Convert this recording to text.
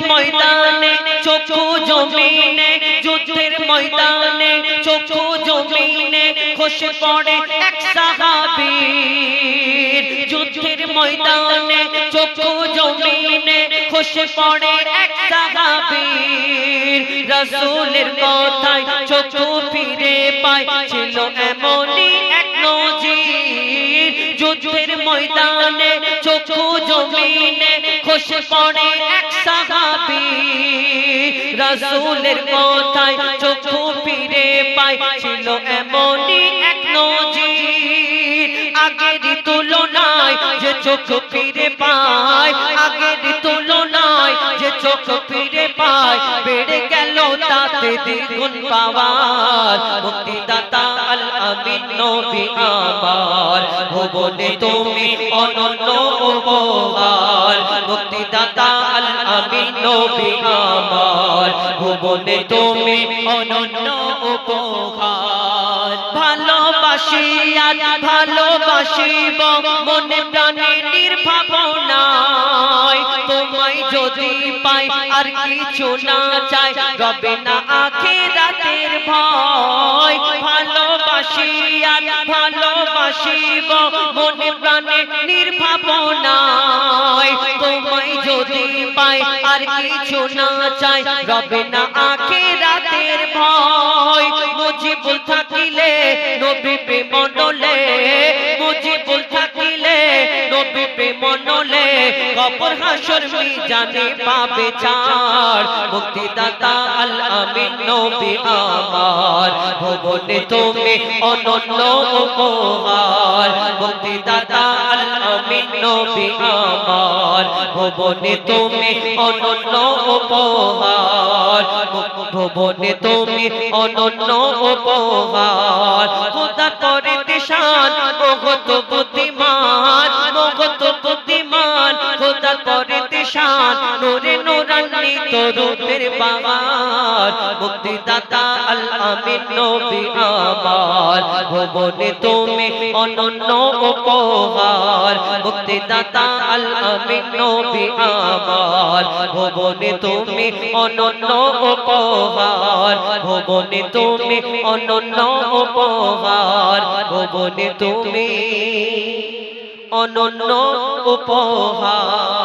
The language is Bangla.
ময়দানে চক্ষু জমিনে, যুদ্ধের ময়দানে চক্ষু জমিনে খসে পড়ে এক সাহাবীর। যুদ্ধের ময়দানে চক্ষু জমিনে খসে পড়ে এক সাহাবীর। রাসূলের কথায় চক্ষু ফিরে পায়, ছিল এমনই এক নজির। যুদ্ধের ময়দানে চক্ষু জমিনে খসে পড়ে এক সাহাবী। রাসূলের কথায় চক্ষু ফিরে পায়, ছিল এমনই এক নজির। আগের তুলনায় যে চক্ষু ফিরে পায়, আগের তুলনায় যে চক্ষু ফিরে পায়, বেড়ে গেল তাতে দ্বিগুণ পাওয়ার। মুক্তিদাতা আল আমিন নবী আমার, ভুবনে তুমি অনন্য উপহার। মুক্তিদাতা আল আমিন নবী আমার, ভুবনে তুমি অনন্য উপহার। ভালোবাসি আজ ভালোবাসিব মনে প্রাণে নির্ভাবনায়। তোমায় যদি পাই আর কিছু না চাই, রবে না আখিরাতের ভয়। ভালোবাসি আজ ভালোবাসিব মনে প্রাণে নির্ভাবনায়। তোমায় যদি পাই আর কিছু না চাই, রবে না আখিরাতের ভয়। মুজিবুল থাকিলে নবী প্রেম মনলে, মুজিবুল থাকিলে নবী প্রেম মনলে, কবর হাসর মিজানে পাবে ছাড়। মুক্তিদাতা আল আমিন নবী আমার, ভুবনে তুমি অনন্য উপহার। মুক্তিদাতা আল আমিন নবী আমার, ভুবনে তুমি অনন্য উপহার। ভুবনে তুমি অনন্য উপহার। খোদা করে দিশান মগত বুদ্ধিমান, মগত বুদ্ধিমান। খোদা করে দিশান নূরে নূরান্বিত রূপের বাগান। মুক্তিদাতা আল আমিন নবী আমার, ভুবনে তুমি অনন্য উপহার। মুক্তিদাতা আল আমিন নবী আমার, ভুবনে তুমি অনন্য উপহার। ভুবনে তুমি অনন্য উপহার। ভুবনে তুমি অনন্য উপহার।